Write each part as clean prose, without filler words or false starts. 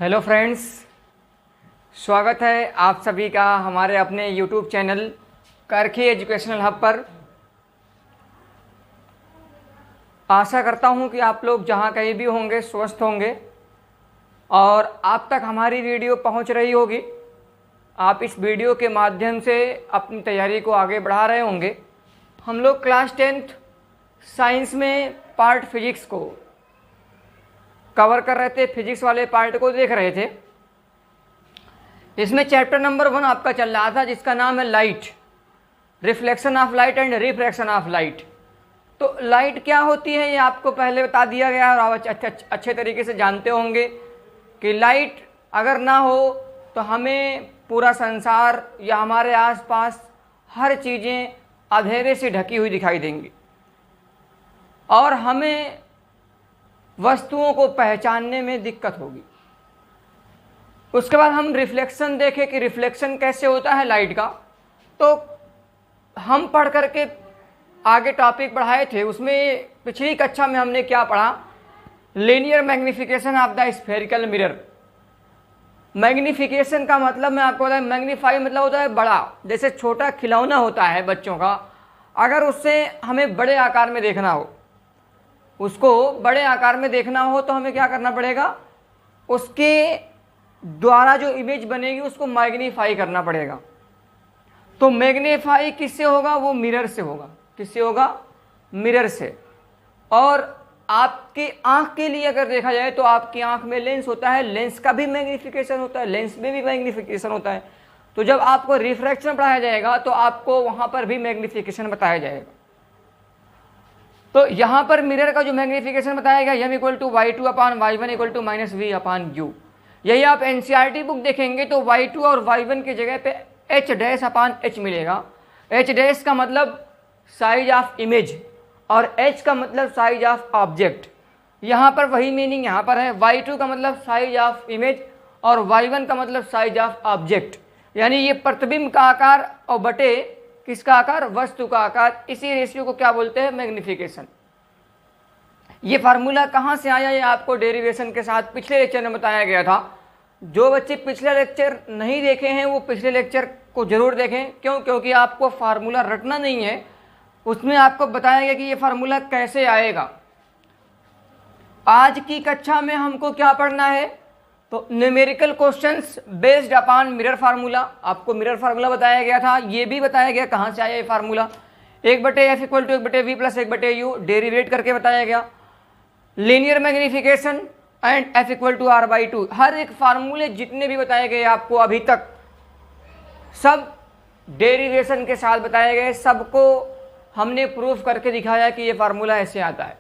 Hello friends, स्वागत है आप सभी का हमारे अपने यूट्यूब चैनल करखी एजुकेशनल हब पर। आशा करता हूं कि आप लोग जहां कहीं भी होंगे स्वस्थ होंगे और आप तक हमारी वीडियो पहुंच रही होगी। आप इस वीडियो के माध्यम से अपनी तैयारी को आगे बढ़ा रहे होंगे। हम लोग क्लास 10th साइंस में पार्ट फिजिक्स को कवर कर रहे थे, फिजिक्स वाले पार्ट को देख रहे थे। इसमें चैप्टर नंबर 1 आपका चल रहा था जिसका नाम है light, reflection of light and refraction of light. तो लाइट क्या होती है ये आपको पहले बता दिया गया और आप अच्छे तरीके से जानते होंगे कि लाइट अगर ना हो तो हमें पूरा संसार या हमारे आसपास हर चीज़ें अंधेरे से ढकी हुई दिखाई देंगी और हमें वस्तुओं को पहचानने में दिक्कत होगी। उसके बाद हम रिफ्लेक्शन देखें कि रिफ्लेक्शन कैसे होता है लाइट का। तो हम पढ़ करके आगे टॉपिक बढ़ाए थे, उसमें पिछली कक्षा में हमने क्या पढ़ा, linear magnification of the spherical mirror. Magnification का मतलब मैं आपको बताऊं, मैग्नीफाई मतलब होता है बड़ा। जैसे छोटा खिलौना होता है बच्चों का, अगर उससे हमें बड़े आकार में देखना हो, उसको बड़े आकार में देखना हो तो हमें क्या करना पड़ेगा, उसके द्वारा जो इमेज बनेगी उसको मैग्नीफाई करना पड़ेगा। तो मैग्नीफाई किससे होगा, वो मिरर से होगा। किससे होगा, मिरर से। और आपकी आंख के लिए अगर देखा जाए तो आपकी आंख में लेंस होता है, लेंस का भी मैग्नीफिकेशन होता है, लेंस में भी मैग्नीफिकेशन होता है। तो जब आपको रिफ्रैक्शन पढ़ाया जाएगा तो आपको वहां पर भी मैग्नीफिकेशन बताया जाएगा। तो यहाँ पर मिरर का जो मैग्नीफिकेशन बताया गया, m = y2 अपान y1 = -v अपान u। यही आप NCERT बुक देखेंगे तो y2 और y1 की जगह पे h' अपान h मिलेगा। h' का मतलब साइज ऑफ इमेज और h का मतलब साइज ऑफ ऑब्जेक्ट। यहाँ पर वही मीनिंग यहाँ पर है, y2 का मतलब साइज ऑफ इमेज और y1 का मतलब साइज ऑफ ऑब्जेक्ट। यानी ये प्रतिबिंब का आकार और बटे किसका आकार, वस्तु का आकार। इसी रेशियो को क्या बोलते हैं, मैग्निफिकेशन। ये फार्मूला कहाँ से आया, ये आपको डेरिवेशन के साथ पिछले लेक्चर में बताया गया था। जो बच्चे पिछले लेक्चर नहीं देखे हैं वो पिछले लेक्चर को जरूर देखें। क्यों, क्योंकि आपको फार्मूला रटना नहीं है, उसमें आपको बताया गया कि ये फार्मूला कैसे आएगा। आज की कक्षा में हमको क्या पढ़ना है, तो numerical questions based upon mirror formula. आपको मिरर फार्मूला बताया गया था, ये भी बताया गया कहाँ से आया ये formula. 1/f = 1/v + 1/u derivative करके बताया गया। Linear magnification and f = r/2। हर एक फार्मूले जितने भी बताए गए आपको अभी तक सब डेरिवेशन के साथ बताए गए, सबको हमने प्रूफ करके दिखाया कि ये फार्मूला ऐसे आता है।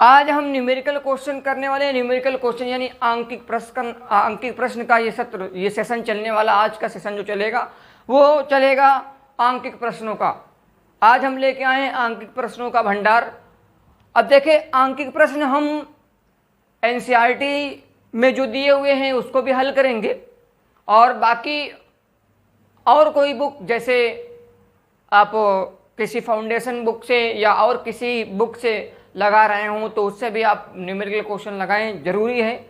आज हम न्यूमेरिकल क्वेश्चन करने वाले हैं। न्यूमेरिकल क्वेश्चन यानी आंकिक प्रश्न का ये सत्र, ये सेशन चलने वाला, आज का सेशन जो चलेगा वो चलेगा आंकिक प्रश्नों का। आज हम लेके आए हैं आंकिक प्रश्नों का भंडार। अब देखें, आंकिक प्रश्न हम NCERT में जो दिए हुए हैं उसको भी हल करेंगे और बाकी और कोई बुक, जैसे आप किसी फाउंडेशन बुक से या और किसी बुक से लगा रहे हों तो उससे भी आप न्यूमेरिकल क्वेश्चन लगाएं, जरूरी है।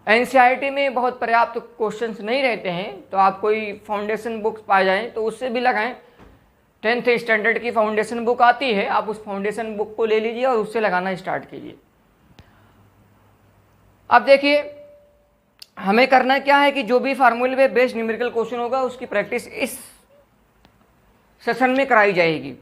NCERT में बहुत पर्याप्त क्वेश्चंस नहीं रहते हैं, तो आप कोई फाउंडेशन बुक्स पा जाएं तो उससे भी लगाएं। 10th स्टैंडर्ड की फाउंडेशन बुक आती है, आप उस फाउंडेशन बुक को ले लीजिए और उससे लगाना स्टार्ट कीजिए। अब देखिए, हमें करना क्या है कि जो भी फार्मूले पे बेस्ड न्यूमेरिकल क्वेश्चन होगा उसकी प्रैक्टिस इस सेशन में कराई जाएगी।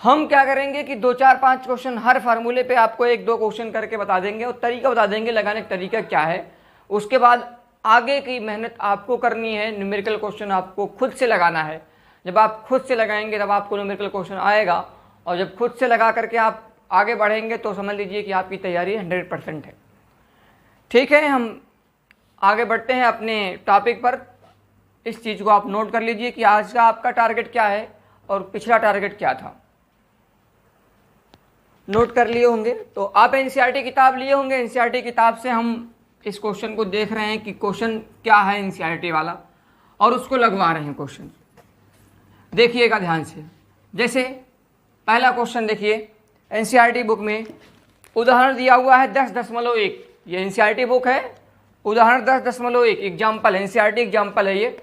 हम क्या करेंगे कि 2, 4, 5 क्वेश्चन हर फार्मूले पे आपको 1-2 क्वेश्चन करके बता देंगे और तरीका बता देंगे, लगाने का तरीका क्या है। उसके बाद आगे की मेहनत आपको करनी है, न्यूमेरिकल क्वेश्चन आपको खुद से लगाना है। जब आप खुद से लगाएंगे तब आपको न्यूमेरिकल क्वेश्चन आएगा और जब खुद से लगा करके आप आगे बढ़ेंगे तो समझ लीजिए कि आपकी तैयारी 100% है। ठीक है, हम आगे बढ़ते हैं अपने टॉपिक पर। इस चीज़ को आप नोट कर लीजिए कि आज का आपका टारगेट क्या है और पिछला टारगेट क्या था। नोट कर लिए होंगे तो आप NCERT किताब लिए होंगे। NCERT किताब से हम इस क्वेश्चन को देख रहे हैं कि क्वेश्चन क्या है NCERT वाला और उसको लगवा रहे हैं क्वेश्चन। देखिएगा ध्यान से। जैसे पहला क्वेश्चन देखिए, NCERT बुक में उदाहरण दिया हुआ है 10.1। ये NCERT बुक है उदाहरण 10.1 एग्जाम्पल एनसीईआरटी एग्जाम्पल है ये।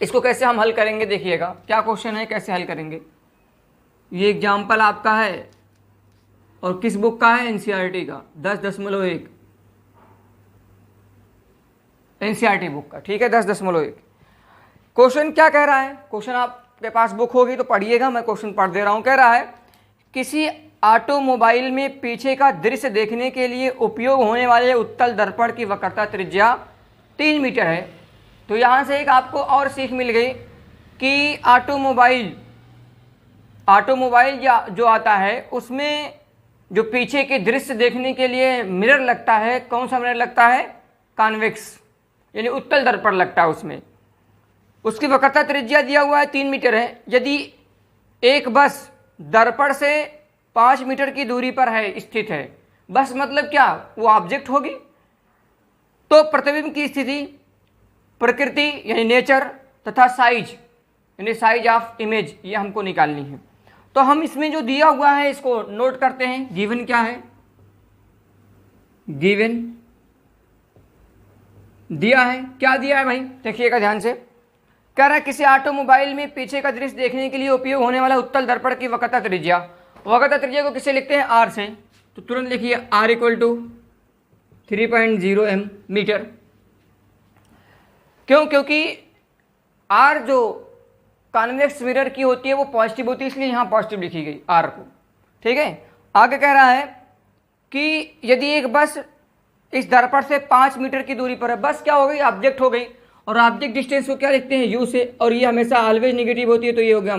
इसको कैसे हम हल करेंगे देखिएगा, क्या क्वेश्चन है, कैसे हल करेंगे। ये एग्जाम्पल आपका है और किस बुक का है, एनसीईआरटी का 10.1 एनसीईआरटी बुक का, ठीक है 10.1। क्वेश्चन क्या कह रहा है, क्वेश्चन आपके पास बुक होगी तो पढ़िएगा, मैं क्वेश्चन पढ़ दे रहा हूँ। कह रहा है किसी ऑटोमोबाइल में पीछे का दृश्य देखने के लिए उपयोग होने वाले उत्तल दर्पण की वक्रता त्रिज्या 3 मीटर है। तो यहाँ से एक आपको और सीख मिल गई कि ऑटोमोबाइल जो आता है उसमें जो पीछे के दृश्य देखने के लिए मिरर लगता है, कौन सा मिरर लगता है, कॉन्वेक्स यानी उत्तल दर्पण लगता है उसमें। उसकी वक्रता त्रिज्या दिया हुआ है 3 मीटर है। यदि एक बस दर्पण से 5 मीटर की दूरी पर है, स्थित है, बस मतलब क्या, वो ऑब्जेक्ट होगी। तो प्रतिबिंब की स्थिति, प्रकृति यानी नेचर, तथा साइज यानी साइज ऑफ इमेज, ये हमको निकालनी है। तो हम इसमें जो दिया हुआ है इसको नोट करते हैं। गिवन क्या है, गिवन दिया है, क्या दिया है भाई, देखिएगा ध्यान से। कह रहा है किसी ऑटोमोबाइल में पीछे का दृश्य देखने के लिए उपयोग होने वाला उत्तल दर्पण की वक्रता त्रिज्या, वक्रता त्रिज्या को किससे लिखते हैं, आर से। तो तुरंत लिखिए आर इक्वल टू 3.0 मीटर। क्यों, क्योंकि आर जो कॉन्वेक्स मिरर की होती है वो पॉजिटिव होती है, इसलिए यहाँ पॉजिटिव लिखी गई आर को, ठीक है। आगे कह रहा है कि यदि एक बस इस दर्पण से 5 मीटर की दूरी पर है, बस क्या हो गई, ऑब्जेक्ट हो गई। और ऑब्जेक्ट डिस्टेंस को क्या लिखते हैं, यू से, और ये हमेशा ऑलवेज नेगेटिव होती है, तो ये हो गया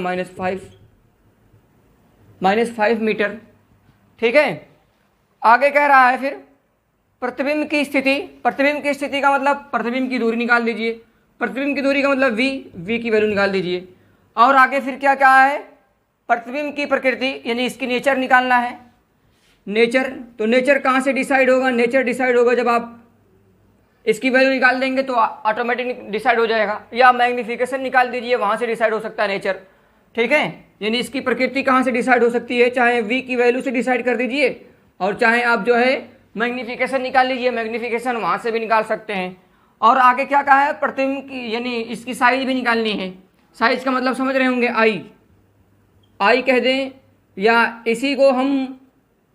-5 मीटर, ठीक है। आगे कह रहा है फिर प्रतिबिंब की स्थिति, प्रतिबिंब की स्थिति का मतलब प्रतिबिंब की दूरी निकाल दीजिए, प्रतिबिंब की दूरी का मतलब v की वैल्यू निकाल दीजिए। और आगे फिर क्या क्या है, प्रतिबिंब की प्रकृति यानी इसकी नेचर निकालना है, नेचर। तो नेचर कहाँ से डिसाइड होगा, नेचर डिसाइड होगा जब आप इसकी वैल्यू निकाल देंगे तो ऑटोमेटिक डिसाइड हो जाएगा, या मैग्नीफिकेशन निकाल दीजिए, वहाँ से डिसाइड हो सकता है नेचर, ठीक है। यानी इसकी प्रकृति कहाँ से डिसाइड हो सकती है, चाहे v की वैल्यू से डिसाइड कर दीजिए, और चाहे आप जो है मैग्नीफिकेशन निकाल लीजिए, मैग्नीफिकेशन वहाँ से भी निकाल सकते हैं। और आगे क्या कहा है, प्रतिबिंब की यानी इसकी साइज भी निकालनी है। साइज का मतलब समझ रहे होंगे, आई कह दें, या इसी को हम,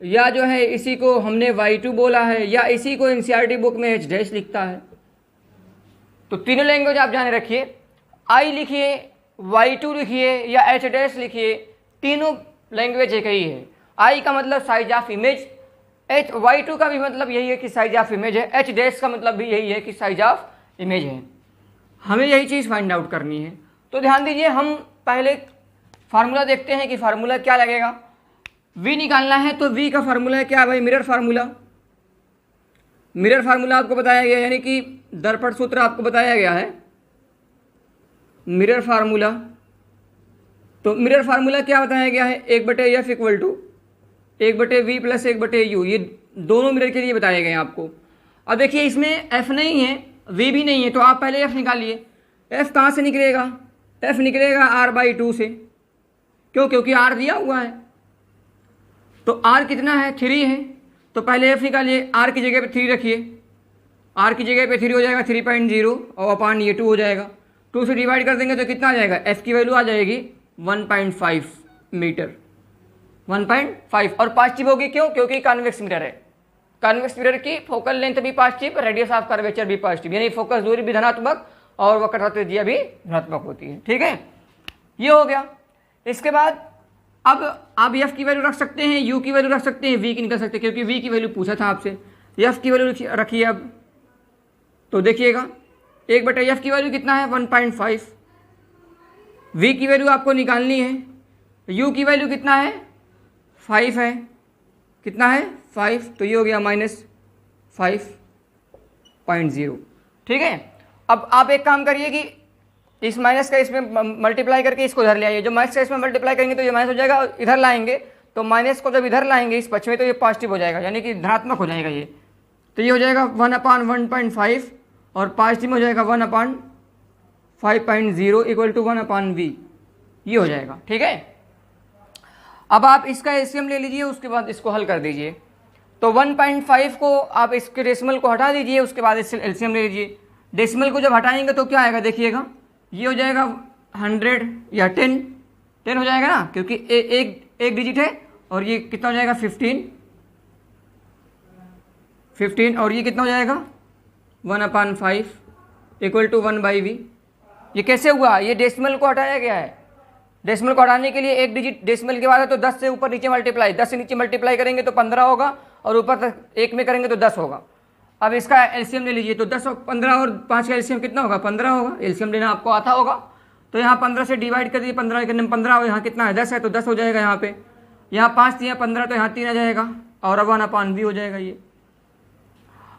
या जो है इसी को हमने y2 बोला है, या इसी को एनसीईआरटी बुक में h- लिखता है। तो तीनों लैंग्वेज आप जाने रखिए, आई लिखिए, y2 लिखिए या h- लिखिए, तीनों लैंग्वेज एक ही है। आई का मतलब साइज ऑफ इमेज, y2 का भी मतलब यही है कि साइज ऑफ इमेज है, h- का मतलब भी यही है कि साइज ऑफ इमेज है। हमें यही चीज़ फाइंड आउट करनी है। तो ध्यान दीजिए, हम पहले फार्मूला देखते हैं कि फार्मूला क्या लगेगा। v निकालना है तो v का फार्मूला क्या है भाई, मिरर फार्मूला। मिरर फार्मूला आपको बताया गया है, यानी कि दर्पण सूत्र आपको बताया गया है, मिरर फार्मूला। तो मिरर फार्मूला क्या बताया गया है, 1/f equal to 1/v plus 1/u, ये दोनों मिरर के लिए बताए गए हैं आपको। अब देखिए इसमें f नहीं है, v भी नहीं है, तो आप पहले f निकालिए। f कहाँ से निकलेगा, f निकलेगा r/2 से। क्यों, क्योंकि r दिया हुआ है। तो r कितना है, 3 है, तो पहले f निकालिए, r की जगह पे 3 रखिए, r की जगह पे 3 हो जाएगा 3.0 और अपान ये 2 हो जाएगा। 2 से डिवाइड कर देंगे तो कितना आ जाएगा, f की वैल्यू आ जाएगी 1.5 मीटर, 1.5। और पॉजिटिव होगी, क्यों, क्योंकि कॉन्वेक्स मिरर है। कॉन्वेक्स मिरर की फोकल लेंथ भी पॉजिटिव, रेडियस ऑफ कर्वेचर भी पॉजिटिव, यानी फोकस दूरी भी धनात्मक और वक्रता त्रिज्या भी धनात्मक होती है, ठीक है। ये हो गया। इसके बाद अब आप f की वैल्यू रख सकते हैं, u की वैल्यू रख सकते हैं, v की निकल सकते हैं, क्योंकि v की वैल्यू पूछा था आपसे। f की वैल्यू रखिए अब, तो देखिएगा 1/f की वैल्यू कितना है, 1.5। v की वैल्यू आपको निकालनी है, u की वैल्यू कितना है, 5 है, कितना है 5, तो ये हो गया -5.0, ठीक है। अब आप एक काम करिए कि इस माइनस का इसमें मल्टीप्लाई करके इसको इधर ले आइए। जो माइनस का इसमें मल्टीप्लाई करेंगे तो ये माइनस हो जाएगा, इधर लाएंगे तो माइनस को जब इधर लाएंगे इस पक्ष में तो ये पॉजिटिव हो जाएगा, यानी कि धनात्मक हो जाएगा ये। तो ये हो जाएगा 1/1.5 और पॉजिटिव हो जाएगा 1/5.0 इक्वल टू 1/v, ये हो जाएगा, ठीक है। अब आप इसका एलसीएम ले लीजिए, उसके बाद इसको हल कर दीजिए। तो 1.5 को आप इसके डेसिमल को हटा दीजिए, उसके बाद इससे एलसीएम ले लीजिए। डेसिमल को जब हटाएंगे तो क्या आएगा देखिएगा, ये हो जाएगा 100 या 10 हो जाएगा ना, क्योंकि एक डिजिट है। और ये कितना हो जाएगा 15 और ये कितना हो जाएगा 1/5 इक्वल टू 1/v। ये कैसे हुआ, ये डेसिमल को हटाया गया है। डेसिमल को हटाने के लिए एक डिजिट डेसिमल के बाद है तो 10 से ऊपर नीचे मल्टीप्लाई, 10 से नीचे मल्टीप्लाई करेंगे तो 15 होगा, और ऊपर तक एक में करेंगे तो 10 होगा। अब इसका एलसीएम ले लीजिए, तो 10 और 15 और 5 का एलसीएम कितना होगा 15 होगा। एलसीएम लेना आपको आता होगा, तो यहाँ 15 से डिवाइड कर दीजिए, 15 करने में 15 हो, यहाँ कितना है 10 है तो 10 हो जाएगा। यहाँ पे यहाँ 5 दिया 15 तो यहाँ 3 आ जाएगा, और 1/v हो जाएगा ये।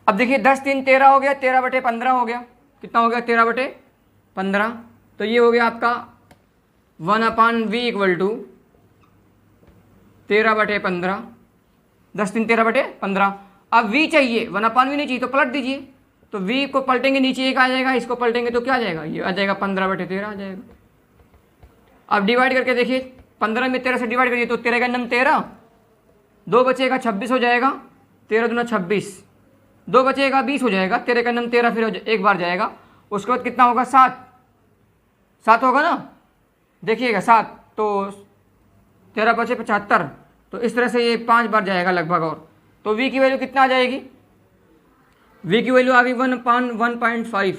अब देखिए 10 3 13 हो गया, 13/15 हो गया, कितना हो गया 13/15। तो ये हो गया आपका 1/v इक्वल टू 13/15, 10 3 13/15। अब v चाहिए, 1/v नहीं चाहिए तो पलट दीजिए, तो v को पलटेंगे नीचे एक आ जाएगा, इसको पलटेंगे तो क्या आ जाएगा, ये आ जाएगा 15/13 आ जाएगा। अब डिवाइड करके देखिए, 15 में 13 से डिवाइड करिए तो 13 का नम 13, 2 बचेगा 26 हो जाएगा, 13 दूना 26, 2 बचेगा 20 हो जाएगा, 13 का नम 13 फिर एक बार जाएगा। उसके बाद कितना होगा 7 होगा ना, देखिएगा 7, तो 13 बचे 75, तो इस तरह से ये 5 बार जाएगा लगभग। और तो v की वैल्यू कितना आ जाएगी, v की वैल्यू आ गई 1.15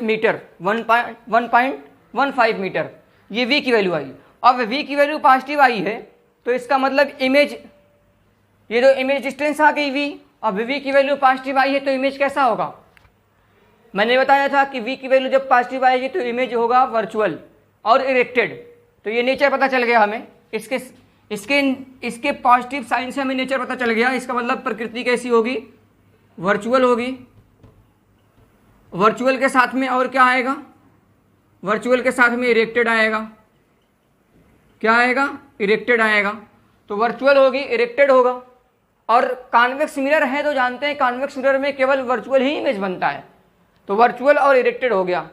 मीटर, 1.15 मीटर, ये v की वैल्यू आई। अब v की वैल्यू पॉजिटिव आई है तो इसका मतलब इमेज, ये जो इमेज डिस्टेंस आ गई v, अब v की वैल्यू पॉजिटिव आई है तो इमेज कैसा होगा। मैंने बताया था कि v की वैल्यू जब पॉजिटिव आएगी तो इमेज होगा वर्चुअल और इरेक्टेड। तो ये नेचर पता चल गया हमें, इसके पॉजिटिव साइन से हमें नेचर पता चल गया। इसका मतलब प्रकृति कैसी होगी, वर्चुअल होगी। वर्चुअल के साथ में और क्या आएगा, वर्चुअल के साथ में इरेक्टेड आएगा। क्या आएगा, इरेक्टेड आएगा। तो वर्चुअल होगी, इरेक्टेड होगा। और कॉन्वेक्स मिरर है तो जानते हैं कॉन्वेक्स मिरर में केवल वर्चुअल ही इमेज बनता है, तो वर्चुअल और इरेक्टेड हो गया।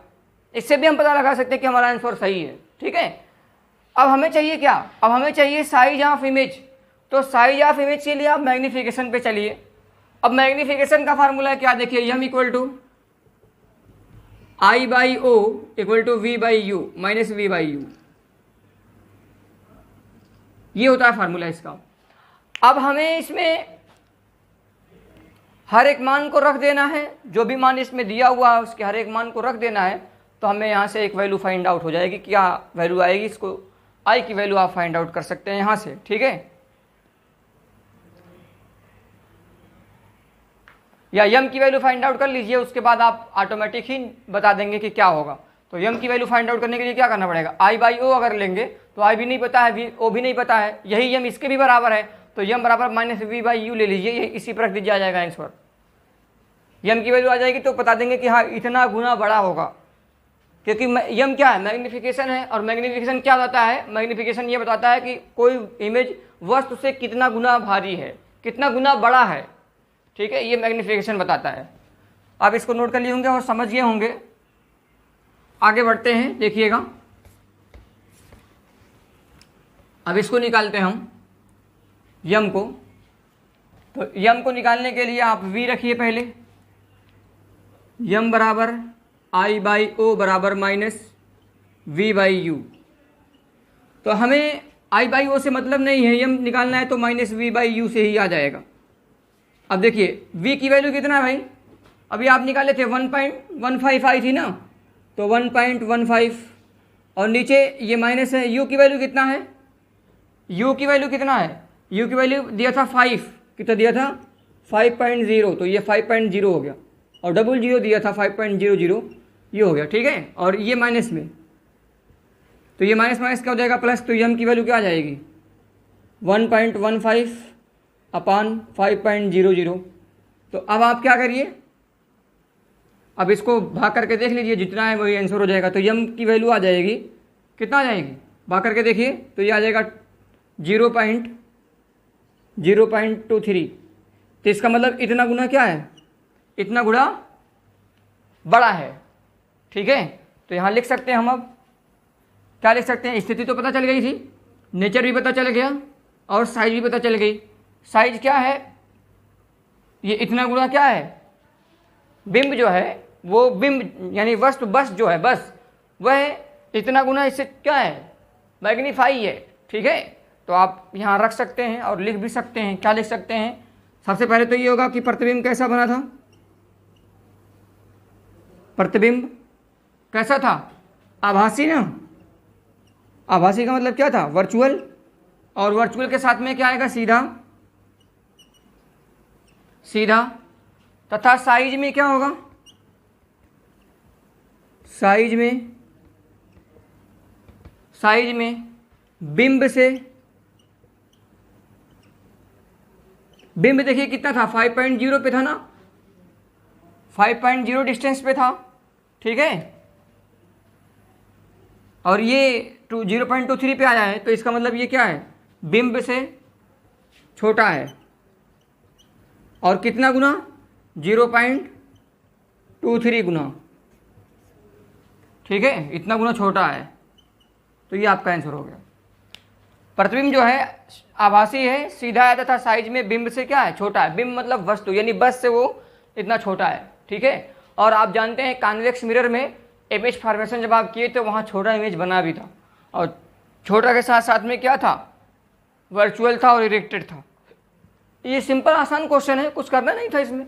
इससे भी हम पता लगा सकते हैं कि हमारा आंसर सही है। ठीक है, अब हमें चाहिए क्या, अब हमें चाहिए साइज ऑफ इमेज। तो साइज ऑफ इमेज के लिए आप मैग्नीफिकेशन पे चलिए। अब मैग्नीफिकेशन का फार्मूला क्या, देखिए m equal to I/O equal to V/U minus V/U, ये होता है फार्मूला इसका। अब हमें इसमें हर एक मान को रख देना है, जो भी मान इसमें दिया हुआ है उसके हर एक मान को रख देना है। तो हमें यहाँ से एक वैल्यू फाइंड आउट हो जाएगी, क्या वैल्यू आएगी, इसको I की वैल्यू आप फाइंड आउट कर सकते हैं यहाँ से। ठीक है, या m की वैल्यू फाइंड आउट कर लीजिए, उसके बाद आप ऑटोमेटिक ही बता देंगे कि क्या होगा। तो m की वैल्यू फाइंड आउट करने के लिए क्या करना पड़ेगा, I/O अगर लेंगे तो I भी नहीं पता है, O भी नहीं पता है, यही m इसके भी बराबर है, तो m बराबर माइनस V/U ले लीजिए, ये इसी पर रख दीजिए, आ जाएगा आंसर। m की वैल्यू आ जाएगी तो बता देंगे कि हाँ इतना गुना बड़ा होगा, क्योंकि m क्या है, मैग्नीफिकेशन है। और मैग्नीफिकेशन क्या बताता है, मैग्नीफिकेशन ये बताता है कि कोई इमेज वस्तु से कितना गुना भारी है, कितना गुना बड़ा है। ठीक है, ये मैग्नीफिकेशन बताता है। आप इसको नोट कर लिए होंगे और समझ गए होंगे। आगे बढ़ते हैं, देखिएगा अब इसको निकालते हैं हम m को। तो m को निकालने के लिए आप v रखिए पहले, m बराबर I/O बराबर माइनस V/U। तो हमें I/O से मतलब नहीं है, m निकालना है तो माइनस V/U से ही आ जाएगा। अब देखिए v की वैल्यू कितना है भाई, अभी आप निकाले थे 1.15 आई थी ना, तो 1.15 और नीचे ये माइनस है। u की वैल्यू कितना है, u की वैल्यू कितना है, u की वैल्यू दिया था 5, कितना दिया था 5.0, तो ये 5.0 हो गया, और डबल जीरो दिया था 5.00, ये हो गया। ठीक है, और ये माइनस में, तो ये माइनस माइनस क्या हो जाएगा प्लस, तो m की वैल्यू क्या आ जाएगी 1.15 अपान 5.00। तो अब आप क्या करिए, अब इसको भाग करके देख लीजिए, जितना है वही आंसर हो जाएगा। तो m की वैल्यू आ जाएगी, कितना आ जाएगी, भाग करके देखिए, तो ये आ जाएगा 0.023। तो इसका मतलब इतना गुना क्या है, इतना गुना बड़ा है। ठीक है, तो यहाँ लिख सकते हैं हम। अब क्या लिख सकते हैं, स्थिति तो पता चल गई थी, नेचर भी पता चल गया और साइज भी पता चल गई। साइज क्या है, ये इतना गुना क्या है, बिंब जो है वो बिंब यानी वस्तु बस जो है बस वह इतना गुना इससे क्या है, मैग्नीफाई है। ठीक है, तो आप यहाँ रख सकते हैं और लिख भी सकते हैं। क्या लिख सकते हैं, सबसे पहले तो ये होगा कि प्रतिबिंब कैसा बना था, प्रतिबिंब कैसा था, आभासी ना। आभासी का मतलब क्या था, वर्चुअल, और वर्चुअल के साथ में क्या आएगा, सीधा सीधा। तथा साइज में क्या होगा, साइज में बिंब से, बिंब देखिए कितना था, 5.0 पे था ना, 5.0 डिस्टेंस पे था। ठीक है, और ये 0.23 पे आया है, तो इसका मतलब ये क्या है, बिंब से छोटा है। और कितना गुना, 0.23 गुना। ठीक है, इतना गुना छोटा है, तो ये आपका आंसर हो गया। प्रतिबिंब जो है आभासी है, सीधा है तथा साइज में बिंब से क्या है, छोटा है। बिंब मतलब वस्तु, यानी बस से वो इतना छोटा है। ठीक है, और आप जानते हैं कॉन्वेक्स मिरर में इमेज फॉर्मेशन जब आप किए तो वहाँ छोटा इमेज बना भी था, और छोटा के साथ साथ में क्या था, वर्चुअल था और इरेक्टेड था। ये सिंपल आसान क्वेश्चन है, कुछ करना नहीं था इसमें,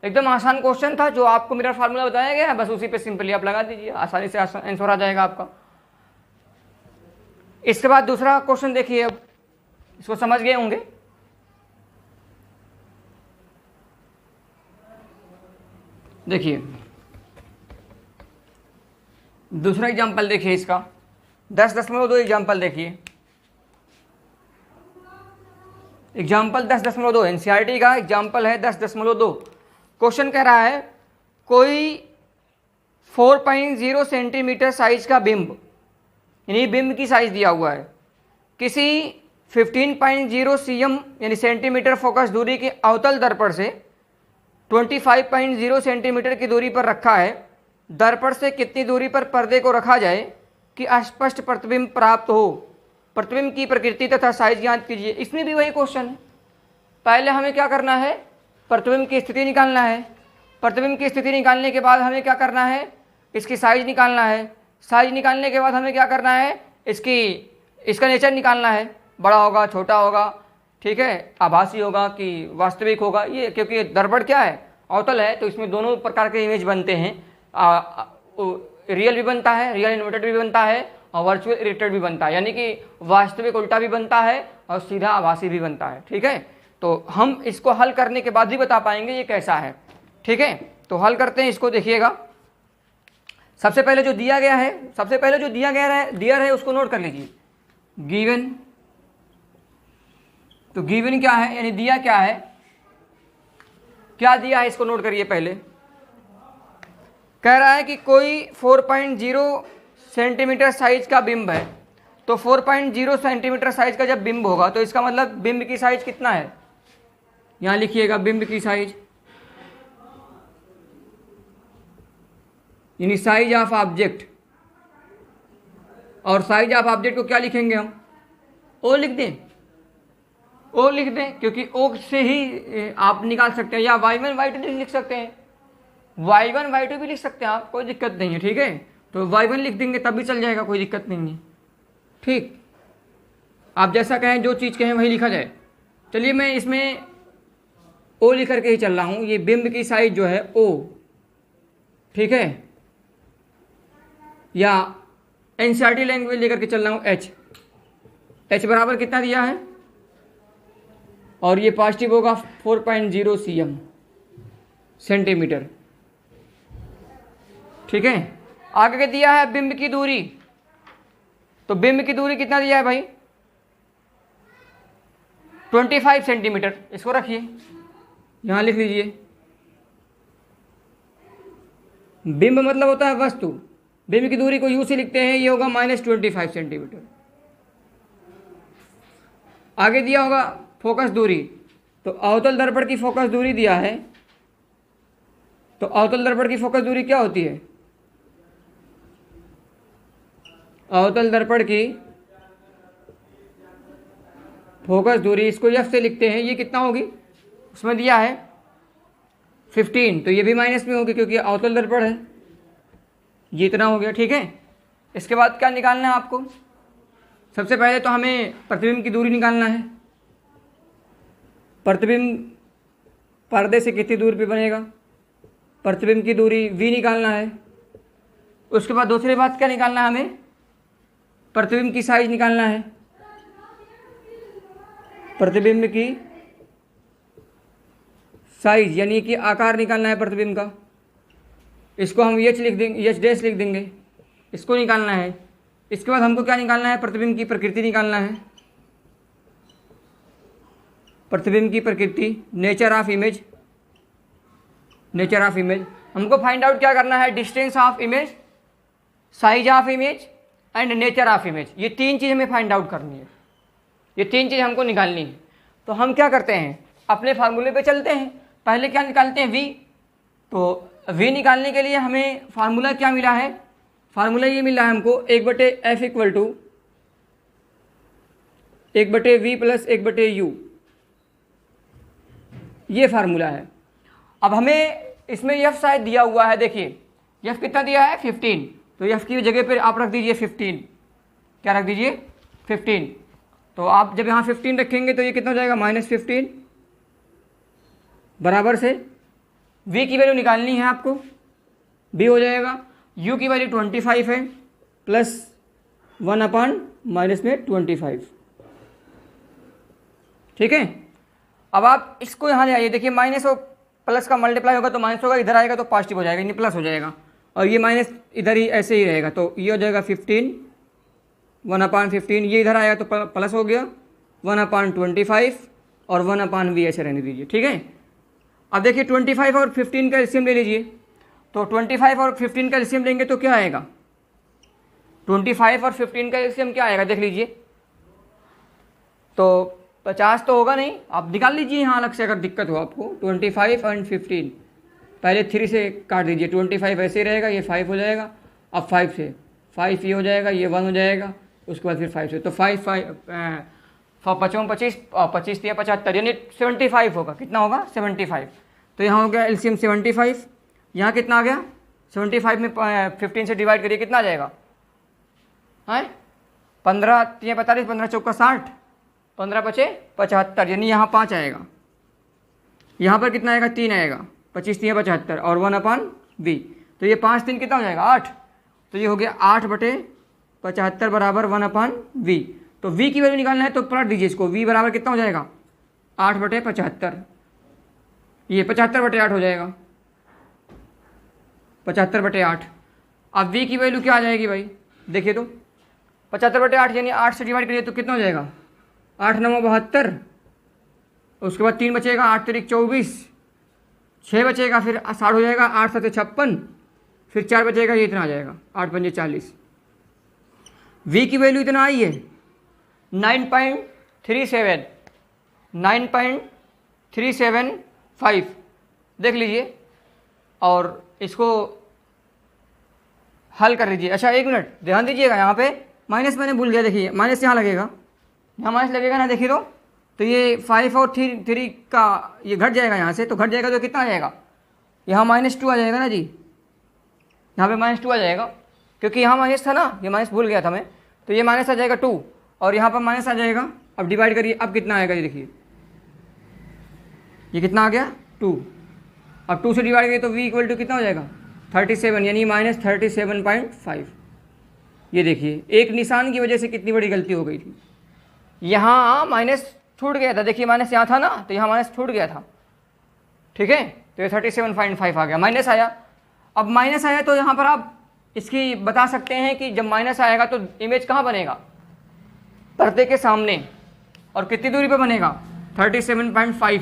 एकदम आसान क्वेश्चन था। जो आपको मिरर फार्मूला बताया गया है बस उसी पे सिंपली आप लगा दीजिए, आसानी से आंसर आ जाएगा आपका। इसके बाद दूसरा क्वेश्चन देखिए, अब इसको समझ गए होंगे। देखिए दूसरा एग्जाम्पल देखिए, इसका 10.2 एग्जाम्पल देखिए। एग्जाम्पल 10.2 एनसीईआरटी का एग्जाम्पल है 10.2। क्वेश्चन कह रहा है कोई 4.0 सेंटीमीटर साइज का बिंब, यानी बिंब की साइज दिया हुआ है, किसी 15.0 cm यानी सेंटीमीटर फोकस दूरी के अवतल दर्पण से 25.0 सेंटीमीटर की दूरी पर रखा है। दर्पण से कितनी दूरी पर पर्दे को रखा जाए कि अस्पष्ट प्रतिबिंब प्राप्त हो। प्रतिबिंब की प्रकृति तथा साइज ज्ञात कीजिए। इसमें भी वही क्वेश्चन है, पहले हमें क्या करना है, प्रतिबिंब की स्थिति निकालना है। प्रतिबिंब की स्थिति निकालने के बाद हमें क्या करना है, इसकी साइज निकालना है। साइज निकालने के बाद हमें क्या करना है, इसका नेचर निकालना है, बड़ा होगा छोटा होगा, ठीक है, आभासी होगा कि वास्तविक होगा। ये क्योंकि दर्पण क्या है, अवतल है, तो इसमें दोनों प्रकार के इमेज बनते हैं, रियल भी बनता है, रियल इन्वर्टेड भी बनता है, और वर्चुअल इरेक्टेड भी बनता है, यानी कि वास्तविक उल्टा भी बनता है और सीधा आभासी भी बनता है। ठीक है, तो हम इसको हल करने के बाद ही बता पाएंगे ये कैसा है। ठीक है, तो हल करते हैं इसको, देखिएगा। सबसे पहले जो दिया गया है उसको नोट कर लीजिए। गिवन, तो गिवन क्या है, यानी दिया क्या है, क्या दिया है इसको नोट करिए। पहले कह रहा है कि कोई 4.0 सेंटीमीटर साइज का बिंब है, तो 4.0 सेंटीमीटर साइज का जब बिंब होगा तो इसका मतलब बिंब की साइज कितना है, यहां लिखिएगा बिंब की साइज, यानी साइज ऑफ ऑब्जेक्ट। और साइज ऑफ ऑब्जेक्ट को क्या लिखेंगे हम, ओ लिख दें, क्योंकि ओ से ही आप निकाल सकते हैं, या y1 y2 लिख सकते हैं, y1 y2 भी लिख सकते हैं आप, कोई दिक्कत नहीं है। ठीक है, तो y1 लिख देंगे तब भी चल जाएगा, कोई दिक्कत नहीं है। ठीक, आप जैसा कहें, जो चीज़ कहें वही लिखा जाए। चलिए मैं इसमें ओ लिख करके ही चल रहा हूँ, ये बिंब की साइज जो है ओ, ठीक है, या एनसीईआरटी लैंग्वेज लेकर के चल रहा हूँ एच बराबर कितना दिया है, और ये पॉजिटिव होगा 4.0 cm सेंटीमीटर। ठीक है, आगे के दिया है बिंब की दूरी, तो बिंब की दूरी कितना दिया है भाई, 25 सेंटीमीटर। इसको रखिए, यहां लिख लीजिए। बिंब मतलब होता है वस्तु, बिंब की दूरी को यू से लिखते हैं, ये होगा -25 सेंटीमीटर। आगे दिया होगा फोकस दूरी, तो अवतल दर्पण की फोकस दूरी दिया है, तो अवतल दर्पण की फोकस दूरी क्या होती है, अवतल दर्पण की फोकस दूरी, इसको एफ से लिखते हैं, ये कितना होगी, उसमें दिया है 15, तो ये भी माइनस में होगी क्योंकि अवतल दर्पण है, ये इतना हो गया। ठीक है, इसके बाद क्या निकालना है आपको, सबसे पहले तो हमें प्रतिबिंब की दूरी निकालना है। प्रतिबिंब पर्दे से कितनी दूरी पे बनेगा, प्रतिबिंब की दूरी v निकालना है। उसके बाद दूसरी बात क्या निकालना है हमें, प्रतिबिंब की साइज निकालना है, प्रतिबिंब की साइज यानी कि आकार निकालना है प्रतिबिंब का, इसको हम एच लिख देंगे, एच डैश लिख देंगे, इसको निकालना है। इसके बाद हमको क्या निकालना है, प्रतिबिंब की प्रकृति निकालना है, प्रतिबिंब की प्रकृति, nature of image, nature of image. हमको फाइंड आउट क्या करना है, distance of image, size of image and nature of image, ये तीन चीज़ हमें फाइंड आउट करनी है, ये तीन चीज़ हमको निकालनी है। तो हम क्या करते हैं, अपने फार्मूले पे चलते हैं। पहले क्या निकालते हैं, v, तो v निकालने के लिए हमें फार्मूला क्या मिला है, फार्मूला ये मिला है हमको 1/f equal to 1/v plus 1/u, ये फार्मूला है। अब हमें इसमें f शायद दिया हुआ है, देखिए f कितना दिया है 15, तो f की जगह पर आप रख दीजिए 15, क्या रख दीजिए 15। तो आप जब यहाँ 15 रखेंगे तो ये कितना हो जाएगा -15, बराबर से v की वैल्यू निकालनी है आपको, b हो जाएगा, u की वैल्यू 25 है प्लस 1/-25। ठीक है, अब आप इसको यहाँ ले आइए, देखिए माइनस और प्लस का मल्टीप्लाई होगा तो माइनस होगा, इधर आएगा तो पॉजिटिव हो जाएगा, यानी प्लस हो जाएगा, और ये माइनस इधर ही ऐसे ही रहेगा, तो ये हो जाएगा 15, 1/15, ये इधर आएगा तो प्लस हो गया 1/25 और 1/v ऐसे रहने दीजिए। ठीक है, अब देखिए 25 और 15 का एलसीएम ले लीजिए, तो 25 और 15 का एलसीएम लेंगे तो क्या आएगा, 25 और 15 का एलसीएम क्या आएगा देख लीजिए, तो 50 तो होगा नहीं, आप निकाल लीजिए यहाँ अलग से अगर दिक्कत हो आपको। 25 एंड 15 पहले 3 से काट दीजिए, 25 ऐसे ही रहेगा, ये 5 हो जाएगा, अब 5 से 5 ये हो जाएगा, ये 1 हो जाएगा, उसके बाद फिर 5 से, तो 5 25 और 25 या 75 यानी 75 होगा, कितना होगा 75। तो यहाँ हो गया एलसीएम 75, यहाँ कितना आ गया 75 में 15 से डिवाइड करिए कितना आ जाएगा, है 15 3 45, 15 चौका 60, 15 बचे 75, यानी यहाँ 5 आएगा, यहाँ पर कितना आएगा 3 आएगा, 25 3 75 और 1/v, तो ये 5 3 कितना हो जाएगा 8, तो ये हो गया 8/75 बराबर 1/v। तो v की वैल्यू निकालना है तो पलट दीजिए इसको, v बराबर कितना हो जाएगा 8/75, ये 75/8 हो जाएगा, 75/8। अब v की वैल्यू क्या आ जाएगी भाई, देखिए तो 75/8 यानी 8 से डिवाइड करिए तो कितना हो जाएगा 8 9 72, उसके बाद 3 बचेगा, 8 3 24, 6 बचेगा, फिर 60 हो जाएगा, 8 7 56, फिर 4 बचेगा, ये इतना आ जाएगा 8 5 40। v की वैल्यू इतना आई है 9.37, 9.375 देख लीजिए, और इसको हल कर लीजिए। अच्छा एक मिनट ध्यान दीजिएगा, यहाँ पे माइनस मैंने भूल गया, देखिए माइनस यहाँ लगेगा, यहाँ माइनस लगेगा ना, देखिए तो ये 5 और 3 का ये घट जाएगा यहाँ से, तो घट जाएगा तो कितना आ जाएगा, यहाँ -2 आ जाएगा ना जी, यहाँ पे -2 आ जाएगा, क्योंकि यहाँ माइनस था ना, ये माइनस भूल गया था मैं, तो ये माइनस आ जाएगा 2 और यहाँ पर माइनस आ जाएगा। अब डिवाइड करिए, अब कितना आएगा ये देखिए, ये कितना आ गया 2, अब 2 से डिवाइड करिए तो v इक्वल टू कितना हो जाएगा 37, यानी -37.5। ये देखिए एक निशान की वजह से कितनी बड़ी गलती हो गई थी, यहाँ माइनस छूट गया था, देखिए माइनस यहाँ था ना, तो यहाँ माइनस छूट गया था। ठीक है, तो ये 37.5 आ गया, माइनस आया। अब माइनस आया तो यहाँ पर आप इसकी बता सकते हैं कि जब माइनस आएगा तो इमेज कहाँ बनेगा, पर्दे के सामने, और कितनी दूरी पे बनेगा 37.5।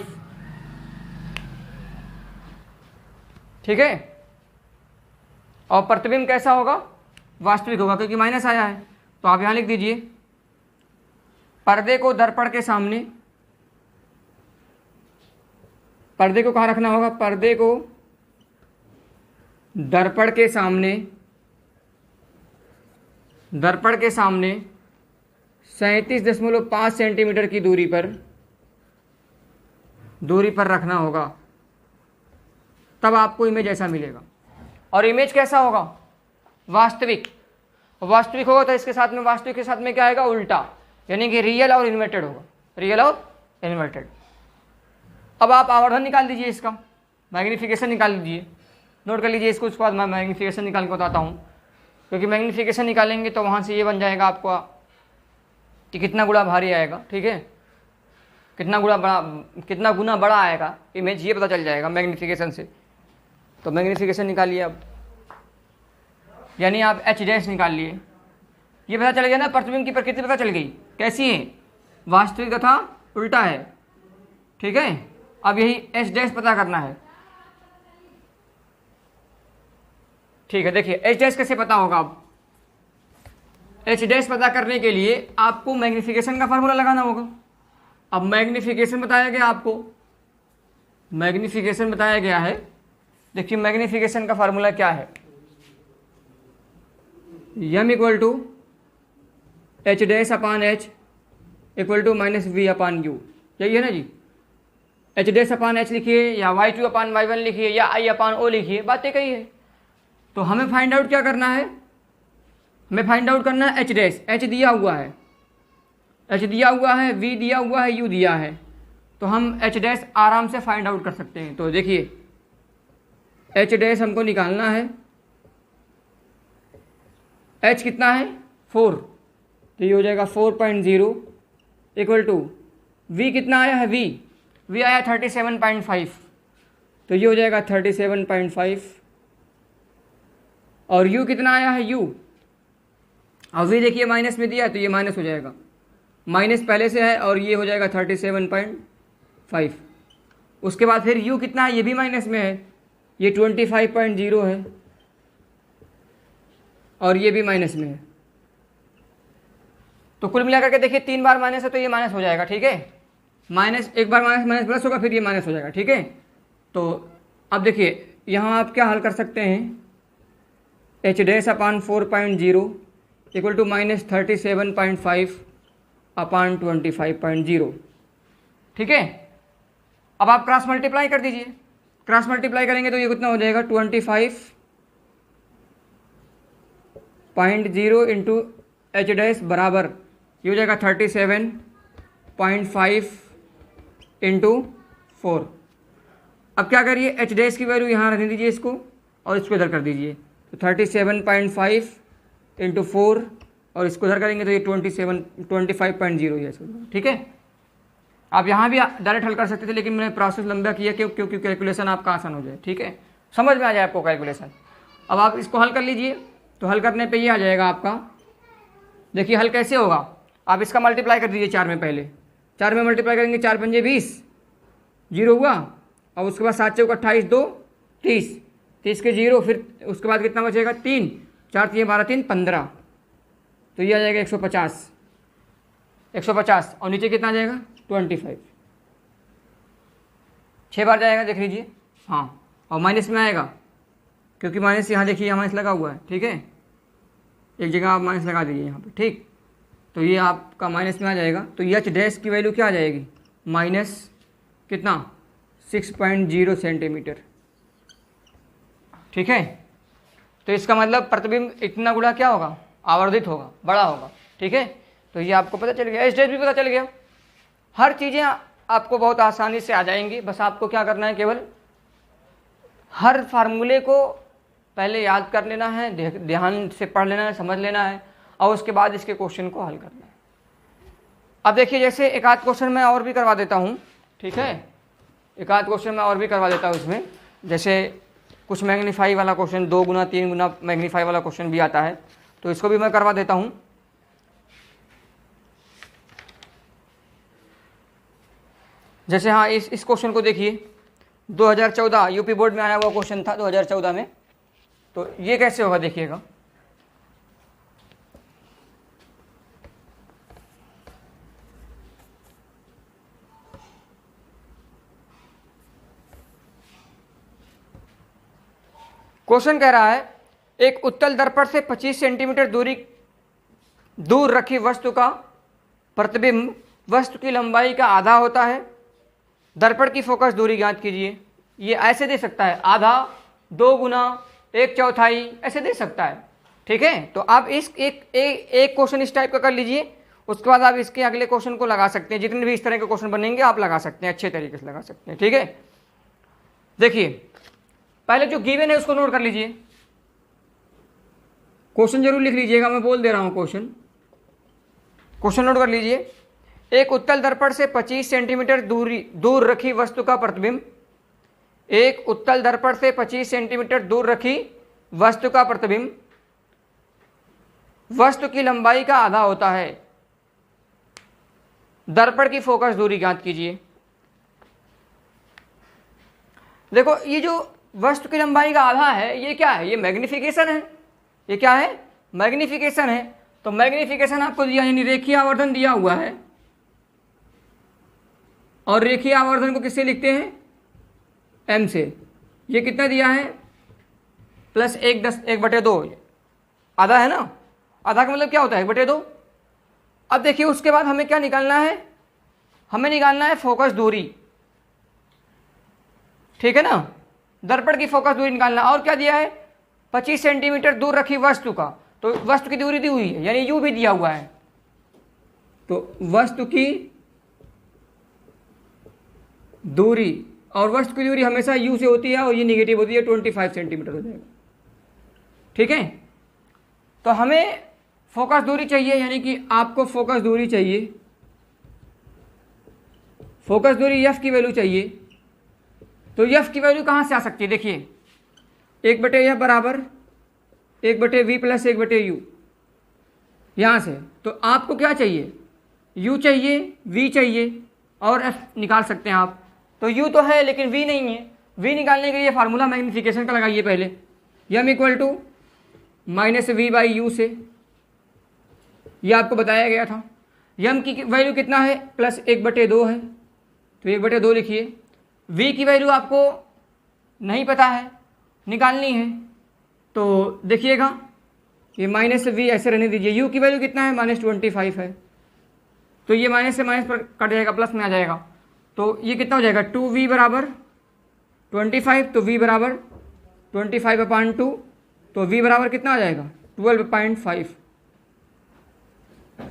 ठीक है, और प्रतिबिंब कैसा होगा, वास्तविक होगा, क्योंकि माइनस आया है, तो आप यहाँ लिख दीजिए पर्दे को दर्पण के सामने, पर्दे को कहाँ रखना होगा, पर्दे को दर्पण के सामने, दर्पण के सामने 37.5 सेंटीमीटर की दूरी पर रखना होगा, तब आपको इमेज ऐसा मिलेगा। और इमेज कैसा होगा? वास्तविक होगा। तो इसके साथ में वास्तविक के साथ में क्या आएगा? उल्टा, यानी कि रियल और इन्वर्टेड होगा, रियल और इन्वर्टेड। अब आप आवर्धन निकाल दीजिए, इसका मैग्नीफिकेशन निकाल लीजिए, नोट कर लीजिए इसको। उसके बाद मैं मैग्नीफिकेशन निकाल के बताता हूँ, क्योंकि मैग्नीफिकेशन निकालेंगे तो वहाँ से ये बन जाएगा आपको कि कितना गुना भारी आएगा, ठीक है, कितना गुना बड़ा आएगा इमेज, ये पता चल जाएगा मैग्नीफिकेशन से। तो मैग्नीफिकेशन निकालिए अब, यानी आप एच डैश निकाल लिए। ये पता चल गया ना, प्रतिबिंब की प्रकृति पता चल गई कैसी है, वास्तविक तथा उल्टा है, ठीक है। अब यही एच डैश पता करना है, ठीक है। देखिए एच डैश कैसे पता होगा? अब एच डैश पता करने के लिए आपको मैग्नीफिकेशन का फार्मूला लगाना होगा। अब मैग्नीफिकेशन बताया गया आपको, मैग्नीफिकेशन बताया गया है। देखिए मैग्नीफिकेशन का फार्मूला क्या है, m equal to h dash upon h equal to minus v upon u, यही है ना जी। एच डैश अपान एच लिखिए या y2 अपान y1 लिखिए या i अपान o लिखिए, बातें कही है। तो हमें फाइंड आउट क्या करना है? हमें फाइंड आउट करना है एच डैश। एच दिया हुआ है, एच दिया हुआ है, वी दिया हुआ है, यू दिया है, तो हम एच डैश आराम से फाइंड आउट कर सकते हैं। तो देखिए एच डैश हमको निकालना है, एच कितना है 4, तो ये हो जाएगा 4.0 इक्वल टू वी कितना आया है, वी आया 37.5, तो ये हो जाएगा 37.5। और यू कितना आया है, यू, और वी देखिए माइनस में दिया है तो ये माइनस हो जाएगा, माइनस पहले से है, और ये हो जाएगा 37.5। उसके बाद फिर यू कितना है, ये भी माइनस में है, ये 25.0 है, और ये भी माइनस में है। तो कुल मिलाकर के देखिए 3 बार माइनस है तो ये माइनस हो जाएगा, ठीक है। माइनस एक बार माइनस प्लस होगा, फिर ये माइनस हो जाएगा, ठीक है। तो अब देखिए यहाँ आप क्या हल कर सकते हैं, h dash upon 4.0 equal to minus 37.5 upon 25.0, ठीक है। अब आप क्रॉस मल्टीप्लाई कर दीजिए, क्रॉस मल्टीप्लाई करेंगे तो ये कितना हो जाएगा 25.0 इंटू एच डैश बराबर ये हो जाएगा 37.5 इंटू 4। अब क्या करिए, एच डैश की वैल्यू यहाँ रहने दीजिए इसको, और इसको इधर कर दीजिए, तो 37.5 इंटू 4, और इसको इधर करेंगे तो ये 25.0 ये, ठीक है। आप यहाँ भी डायरेक्ट हल कर सकते थे, लेकिन मैंने प्रोसेस लंबा किया क्योंकि कैलकुलेशन आपका आसान हो जाए, ठीक है, समझ में आ जाए आपको कैलकुलेशन। अब आप इसको हल कर लीजिए, तो हल करने पे ये आ जाएगा आपका। देखिए हल कैसे होगा, आप इसका मल्टीप्लाई कर दीजिए 4 में, पहले 4 में मल्टीप्लाई करेंगे, 4 पंजे 20, 0 हुआ, और उसके बाद 7 चौक 28, 2 30, 30 के 0, फिर उसके बाद कितना बचेगा 3, 4 3 12 3 15, तो ये आ जाएगा 150, और नीचे कितना आ जाएगा 25, 6 बार जाएगा, देख लीजिए। हाँ, और माइनस में आएगा, क्योंकि माइनस यहाँ देखिए, यहाँ माइनस लगा हुआ है, ठीक है, एक जगह आप माइनस लगा दीजिए यहाँ पे, ठीक। तो ये आपका माइनस में आ जाएगा, तो एच डैश की वैल्यू क्या आ जाएगी, माइनस कितना 6.0 सेंटीमीटर, ठीक है। तो इसका मतलब प्रतिबिंब इतना गुना क्या होगा, आवर्धित होगा, बड़ा होगा, ठीक है। तो ये आपको पता चल गया, एच डैश भी पता चल गया, हर चीज़ें आपको बहुत आसानी से आ जाएंगी। बस आपको क्या करना है, केवल हर फार्मूले को पहले याद कर लेना है, ध्यान से पढ़ लेना है, समझ लेना है, और उसके बाद इसके क्वेश्चन को हल करना है। अब देखिए जैसे एक आध क्वेश्चन मैं और भी करवा देता हूँ, ठीक है, एक आध क्वेश्चन मैं और भी करवा देता हूँ इसमें। जैसे कुछ मैग्नीफाई वाला क्वेश्चन, 2 गुना 3 गुना मैग्नीफाई वाला क्वेश्चन भी आता है, तो इसको भी मैं करवा देता हूँ। जैसे हाँ, इस क्वेश्चन को देखिए, 2014 यूपी बोर्ड में आया हुआ क्वेश्चन था 2014 में। तो ये कैसे होगा देखिएगा, क्वेश्चन कह रहा है एक उत्तल दर्पण से 25 सेंटीमीटर दूर रखी वस्तु का प्रतिबिंब वस्तु की लंबाई का आधा होता है। दर्पण की फोकस दूरी ज्ञात कीजिए। ये ऐसे दे सकता है, आधा, 2 गुना, 1/4 ऐसे दे सकता है। ठीक है, तो आप इस एक क्वेश्चन इस टाइप का कर लीजिए, उसके बाद आप इसके अगले क्वेश्चन को लगा सकते हैं। जितने भी इस तरह के क्वेश्चन बनेंगे आप लगा सकते हैं, अच्छे तरीके से लगा सकते हैं। ठीक है, देखिए पहले जो गिवन है उसको नोट कर लीजिए। क्वेश्चन जरूर लिख लीजिएगा, मैं बोल दे रहा हूं क्वेश्चन नोट कर लीजिए। एक उत्तल दर्पण से 25 सेंटीमीटर दूर रखी वस्तु का प्रतिबिंब, एक उत्तल दर्पण से 25 सेंटीमीटर दूर रखी वस्तु का प्रतिबिंब वस्तु की लंबाई का आधा होता है। दर्पण की फोकस दूरी ज्ञात कीजिए। देखो ये जो वस्तु की लंबाई का आधा है, ये क्या है? ये मैग्निफिकेशन है। ये क्या है? मैग्निफिकेशन है। तो मैग्निफिकेशन आपको दिया, यानी रेखीय आवर्धन दिया हुआ है, और रेखीय आवर्धन को किससे लिखते हैं? m से। ये कितना दिया है? +1/2 आधा है ना। आधा का मतलब क्या होता है? 1/2। अब देखिए उसके बाद हमें क्या निकालना है? हमें निकालना है फोकस दूरी। ठीक है ना, दर्पण की फोकस दूरी निकालना। और क्या दिया है? 25 सेंटीमीटर दूर रखी वस्तु का, तो वस्तु की दूरी दी हुई है, यानी यू भी दिया हुआ है। तो वस्तु की दूरी, और वस्तु की दूरी हमेशा यू से होती है और ये निगेटिव होती है, 25 सेंटीमीटर हो जाएगा। ठीक है, तो हमें फोकस दूरी चाहिए, यानी कि आपको फोकस दूरी चाहिए, फोकस दूरी एफ की वैल्यू चाहिए। तो एफ की वैल्यू कहाँ से आ सकती है? देखिए 1/f बराबर 1/v + 1/u, यहाँ से। तो आपको क्या चाहिए? u चाहिए, v चाहिए, और f निकाल सकते हैं आप। तो u तो है लेकिन v नहीं है। v निकालने के लिए फार्मूला मैग्निफिकेशन का लगाइए पहले, m = -v/u से। ये आपको बताया गया था। m की वैल्यू कितना है? +1/2 है, तो 1/2 लिखिए। v की वैल्यू आपको नहीं पता है, निकालनी है। तो देखिएगा ये -v ऐसे रहने दीजिए। u की वैल्यू कितना है? -25 है, तो ये माइनस से माइनस पर कट जाएगा, प्लस में आ जाएगा। तो ये कितना हो जाएगा? 2v = 25, तो v = 25/2, तो v बराबर कितना आ जाएगा? 12.5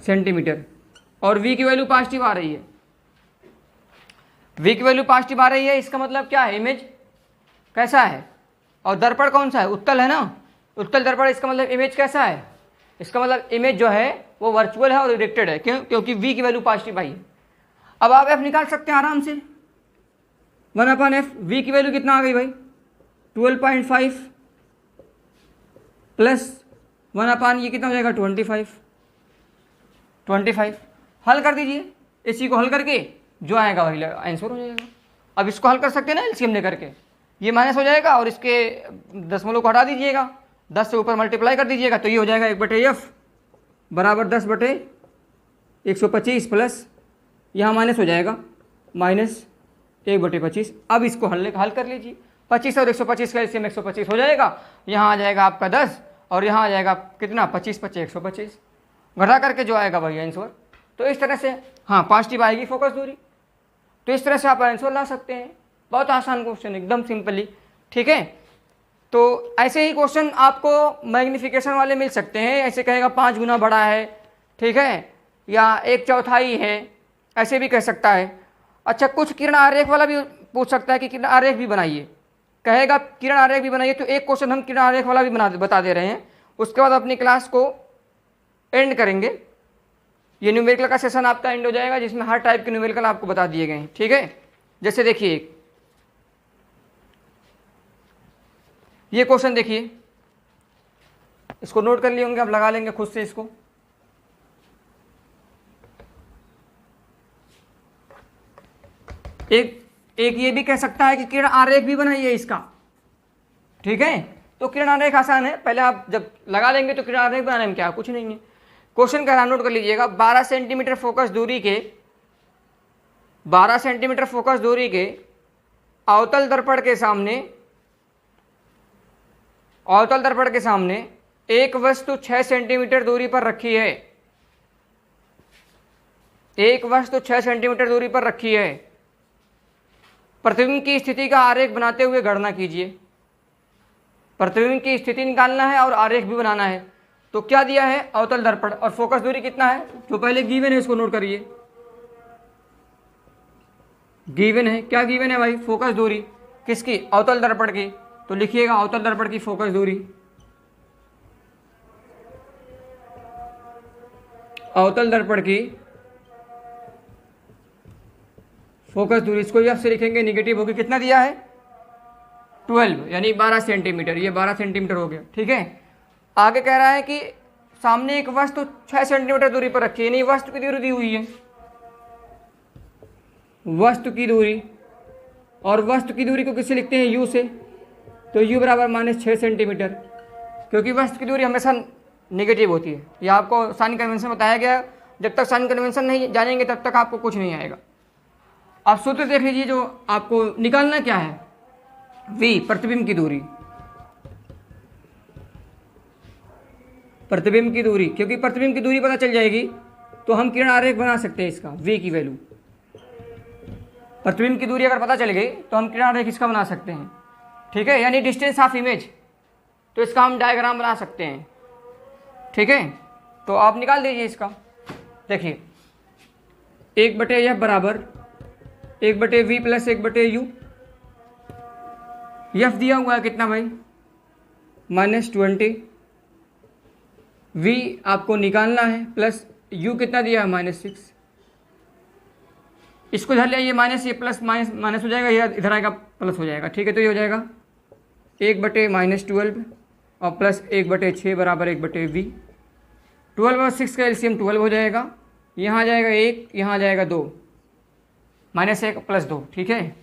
सेंटीमीटर। और v की वैल्यू पॉजिटिव आ रही है, v की वैल्यू पॉजिटिव आ रही है। इसका मतलब क्या है? इमेज कैसा है? और दर्पण कौन सा है? उत्तल है ना, उत्तल दर्पण। इसका मतलब इमेज कैसा है? इसका मतलब इमेज जो है वो वर्चुअल है और इरेक्टेड है। क्यों? क्योंकि v की वैल्यू पॉजिटिव आई है। अब आप f निकाल सकते हैं आराम से, 1/f। v की वैल्यू कितना आ गई भाई? 12.5 प्लस 1/, ये कितना हो जाएगा? 25। हल कर दीजिए, इसी को हल करके जो आएगा वही आंसर हो जाएगा। अब इसको हल कर सकते हैं ना एलसीएम लेकर के, ये माइनस हो जाएगा और इसके दशमलव को हटा दीजिएगा, 10 से ऊपर मल्टीप्लाई कर दीजिएगा, तो ये हो जाएगा 1/f बराबर 10/125 प्लस यहाँ माइनस हो जाएगा -1/25। अब इसको हल कर लीजिए, 25 और 125 का एलसीएम 125 हो जाएगा। यहाँ आ जाएगा आपका 10 और यहाँ आ जाएगा कितना? 25 × 5 = 125, घटा करके जो आएगा वही आंसर। तो इस तरह से हाँ पॉजिटिव आएगी फोकस दूरी। तो इस तरह से आप आंसर ला सकते हैं। बहुत आसान क्वेश्चन, एकदम सिंपली। ठीक है, तो ऐसे ही क्वेश्चन आपको मैग्निफिकेशन वाले मिल सकते हैं। ऐसे कहेगा 5 गुना बड़ा है, ठीक है, या 1/4 है, ऐसे भी कह सकता है। अच्छा, कुछ किरण आरेख वाला भी पूछ सकता है कि किरण आरेख भी बनाइए, कहेगा किरण आरेख भी बनाइए। तो एक क्वेश्चन हम किरण आरेख वाला भी बता दे रहे हैं, उसके बाद अपनी क्लास को एंड करेंगे। ये न्यूमेरिकल का सेशन आपका एंड हो जाएगा, जिसमें हर टाइप के न्यूमेरिकल आपको बता दिए गए हैं। ठीक है, जैसे देखिए ये क्वेश्चन देखिए, इसको नोट कर लिए होंगे, आप लगा लेंगे खुद से इसको। एक ये भी कह सकता है कि किरण आरेख भी बनाइए इसका। ठीक है, तो किरण आरेख आसान है, पहले आप जब लगा लेंगे तो किरण आरेख बनाने में क्या कुछ नहीं है। क्वेश्चन का नाम नोट कर लीजिएगा। 12 सेंटीमीटर फोकस दूरी के अवतल दर्पण के सामने एक वस्तु 6 सेंटीमीटर दूरी पर रखी है। एक वस्तु 6 सेंटीमीटर दूरी पर रखी है, प्रतिबिंब की स्थिति का आरेख बनाते हुए गणना कीजिए। प्रतिबिंब की स्थिति निकालना है और आरेख भी बनाना है। तो क्या दिया है, अवतल दर्पण, और फोकस दूरी कितना है, जो पहले गिवन है इसको नोट करिए। गिवन है, क्या गिवन है भाई, फोकस दूरी किसकी, अवतल दर्पण की। तो लिखिएगा अवतल दर्पण की फोकस दूरी, अवतल दर्पण की फोकस दूरी, इसको एफ से लिखेंगे, निगेटिव होगी, कितना दिया है 12 यानी 12 सेंटीमीटर, ये 12 सेंटीमीटर हो गया। ठीक है, आगे कह रहा है कि सामने एक वस्तु 6 सेंटीमीटर दूरी पर रखी है, यानी वस्तु की दूरी दी हुई है, वस्तु की दूरी, और वस्तु की दूरी को किससे लिखते हैं, u से। तो u बराबर -6 सेंटीमीटर, क्योंकि वस्तु की दूरी हमेशा नेगेटिव होती है। यह आपको साइन कन्वेंशन बताया गया, जब तक साइन कन्वेंशन नहीं जानेंगे तब तक आपको कुछ नहीं आएगा। आप सूत्र देख लीजिए, जो आपको निकालना क्या है, v प्रतिबिंब की दूरी, प्रतिबिंब की दूरी, क्योंकि प्रतिबिंब की दूरी पता चल जाएगी तो हम किरण आरेख बना सकते हैं इसका, v की वैल्यू। प्रतिबिंब की दूरी अगर पता चल गई तो हम किरण आरेख इसका बना सकते हैं। ठीक है, यानी डिस्टेंस ऑफ इमेज, तो इसका हम डायग्राम बना सकते हैं। ठीक है, तो आप निकाल दीजिए इसका। देखिए 1/f बराबर 1/v प्लस 1/u, एफ दिया हुआ है कितना भाई, -20, v आपको निकालना है, प्लस u कितना दिया है, -6। इसको इधर ले आइए, माइनस, ये प्लस माइनस माइनस हो जाएगा, ये इधर आएगा प्लस हो जाएगा। ठीक है, तो ये हो जाएगा 1/-12 और प्लस 1/6 बराबर 1/v। 12 और 6 का एलसीएम 12 हो जाएगा, यहाँ आ जाएगा 1, यहाँ आ जाएगा 2, -1 + 2। ठीक है,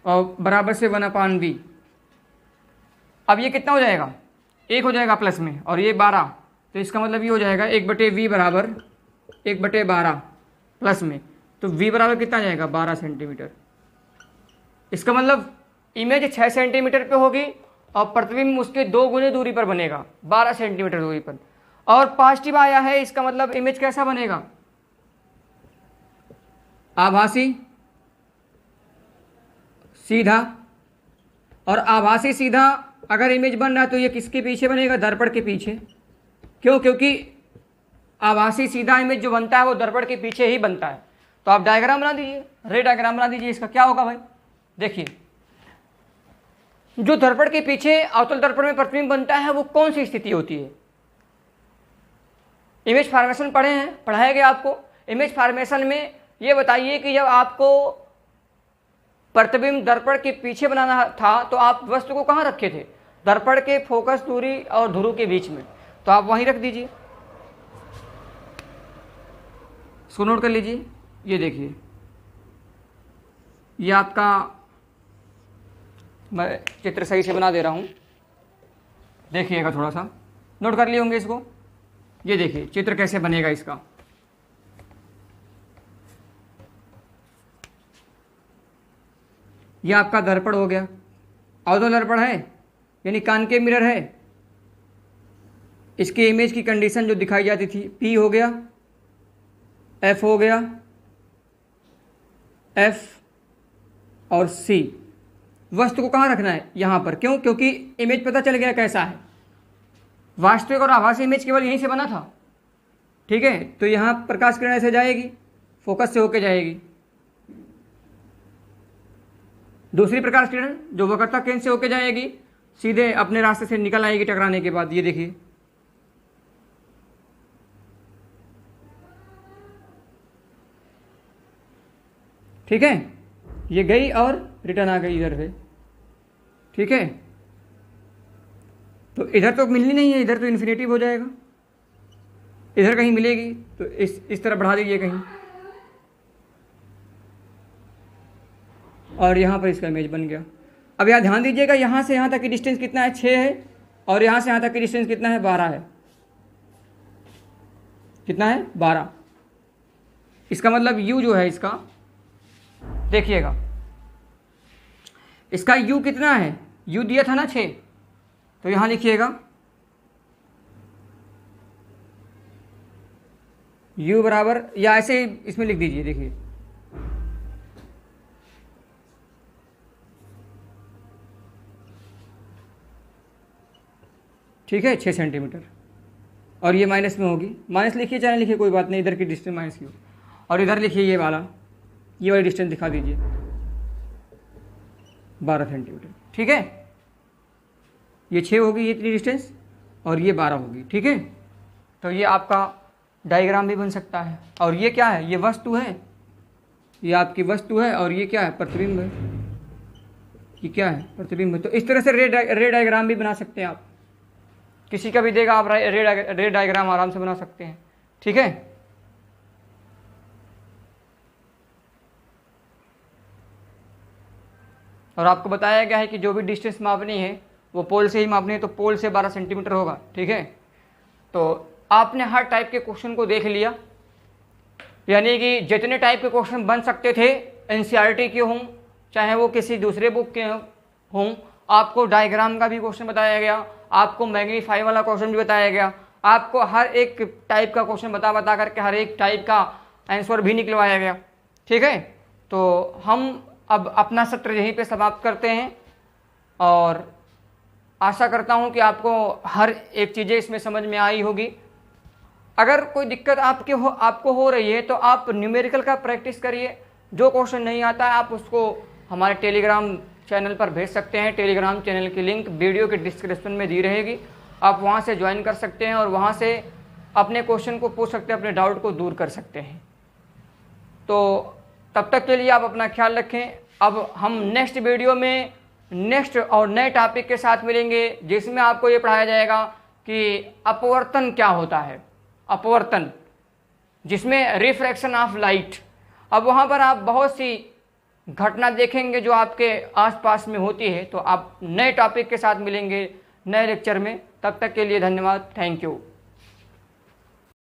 और बराबर से 1/v। अब ये कितना हो जाएगा, 1 हो जाएगा प्लस में, और ये 12, तो इसका मतलब ये हो जाएगा 1/v बराबर 1/12 प्लस में, तो v बराबर कितना आ जाएगा, 12 सेंटीमीटर। इसका मतलब इमेज 6 सेंटीमीटर पे होगी और प्रतिबिंब उसके 2 गुने दूरी पर बनेगा, 12 सेंटीमीटर दूरी पर। और पॉजिटिव आया है, इसका मतलब इमेज कैसा बनेगा, आभासी सीधा। और आभासी सीधा अगर इमेज बन रहा है तो ये किसके पीछे बनेगा, दर्पण के पीछे। क्यों, क्योंकि आभासी सीधा इमेज जो बनता है वो दर्पण के पीछे ही बनता है। तो आप डायग्राम बना दीजिए, रे डायग्राम बना दीजिए। इसका क्या होगा भाई, देखिए जो दर्पण के पीछे अवतल दर्पण में प्रतिबिंब बनता है वो कौन सी स्थिति होती है। इमेज फॉर्मेशन पढ़े हैं, पढ़ाया गया आपको। इमेज फॉर्मेशन में ये बताइए कि जब आपको प्रतिबिंब दर्पण के पीछे बनाना था तो आप वस्तु को कहाँ रखे थे, दर्पण के फोकस दूरी और ध्रुव के बीच में, तो आप वहीं रख दीजिए। इसको नोट कर लीजिए। ये देखिए, ये आपका, मैं चित्र सही से बना दे रहा हूँ, देखिएगा, थोड़ा सा नोट कर लिए होंगे इसको। ये देखिए चित्र कैसे बनेगा इसका। ये आपका दर्पण हो गया, अवतल दर्पण है यानी कॉनकेव मिरर है। इसकी इमेज की कंडीशन जो दिखाई जाती थी, P हो गया, F हो गया, F और C। वस्तु को कहाँ रखना है, यहाँ पर। क्यों, क्योंकि इमेज पता चल गया कैसा है। वास्तविक और आभासी इमेज केवल यहीं से बना था। ठीक है, तो यहाँ प्रकाश किरण ऐसे जाएगी, फोकस से होके जाएगी। दूसरी प्रकाश किरण जो वक्रता केंद्र से होके जाएगी, सीधे अपने रास्ते से निकल आएगी टकराने के बाद। ये देखिए, ठीक है, ये गई और रिटर्न आ गई इधर से। ठीक है, तो इधर तो मिलनी नहीं है, इधर तो इन्फिनेटिव हो जाएगा, इधर कहीं मिलेगी, तो इस तरह बढ़ा दीजिए कहीं, और यहाँ पर इसका इमेज बन गया। अब यहाँ ध्यान दीजिएगा, यहाँ से यहाँ तक की डिस्टेंस कितना है, 6 है, और यहाँ से यहाँ तक की डिस्टेंस कितना है, 12 है। कितना है, 12। इसका मतलब u जो है इसका, देखिएगा इसका u कितना है, u दिया था ना 6, तो यहाँ लिखिएगा u बराबर, या ऐसे ही इसमें लिख दीजिए, देखिए ठीक है 6 सेंटीमीटर, और ये माइनस में होगी, माइनस लिखिए चाहे लिखिए कोई बात नहीं, इधर की डिस्टेंस माइनस की हो, और इधर लिखिए ये वाली डिस्टेंस दिखा दीजिए 12 सेंटीमीटर, ठीक है। ये 6 होगी ये इतनी डिस्टेंस, और ये 12 होगी, ठीक है। तो ये आपका डायग्राम भी बन सकता है। और ये क्या है, ये वस्तु है, ये आपकी वस्तु है, और ये क्या है, प्रतिबिंब है, ये क्या है, प्रतिबिंब है। तो इस तरह से रे डायग्राम भी बना सकते हैं आप, किसी का भी देगा आप रे डायग्राम आराम से बना सकते हैं, ठीक है। और आपको बताया गया है कि जो भी डिस्टेंस मापनी है वो पोल से ही मापनी है, तो पोल से 12 सेंटीमीटर होगा, ठीक है। तो आपने हर टाइप के क्वेश्चन को देख लिया, यानी कि जितने टाइप के क्वेश्चन बन सकते थे एनसीईआरटी के हों चाहे वो किसी दूसरे बुक के हों, आपको डायग्राम का भी क्वेश्चन बताया गया, आपको मैग्नीफाई वाला क्वेश्चन भी बताया गया, आपको हर एक टाइप का क्वेश्चन बता करके हर एक टाइप का आंसर भी निकलवाया गया, ठीक है। तो हम अब अपना सत्र यहीं पे समाप्त करते हैं, और आशा करता हूं कि आपको हर एक चीज़ें इसमें समझ में आई होगी। अगर कोई दिक्कत आपको हो रही है तो आप न्यूमेरिकल का प्रैक्टिस करिए, जो क्वेश्चन नहीं आता है आप उसको हमारे टेलीग्राम चैनल पर भेज सकते हैं। टेलीग्राम चैनल की लिंक वीडियो के डिस्क्रिप्शन में दी रहेगी, आप वहां से ज्वाइन कर सकते हैं और वहां से अपने क्वेश्चन को पूछ सकते हैं, अपने डाउट को दूर कर सकते हैं। तो तब तक के लिए आप अपना ख्याल रखें। अब हम नेक्स्ट वीडियो में नेक्स्ट और नए टॉपिक के साथ मिलेंगे, जिसमें आपको ये पढ़ाया जाएगा कि अपवर्तन क्या होता है, अपवर्तन जिसमें रिफ्रैक्शन ऑफ लाइट। अब वहाँ पर आप बहुत सी घटना देखेंगे जो आपके आसपास में होती है। तो आप नए टॉपिक के साथ मिलेंगे नए लेक्चर में, तब तक के लिए धन्यवाद, थैंक यू।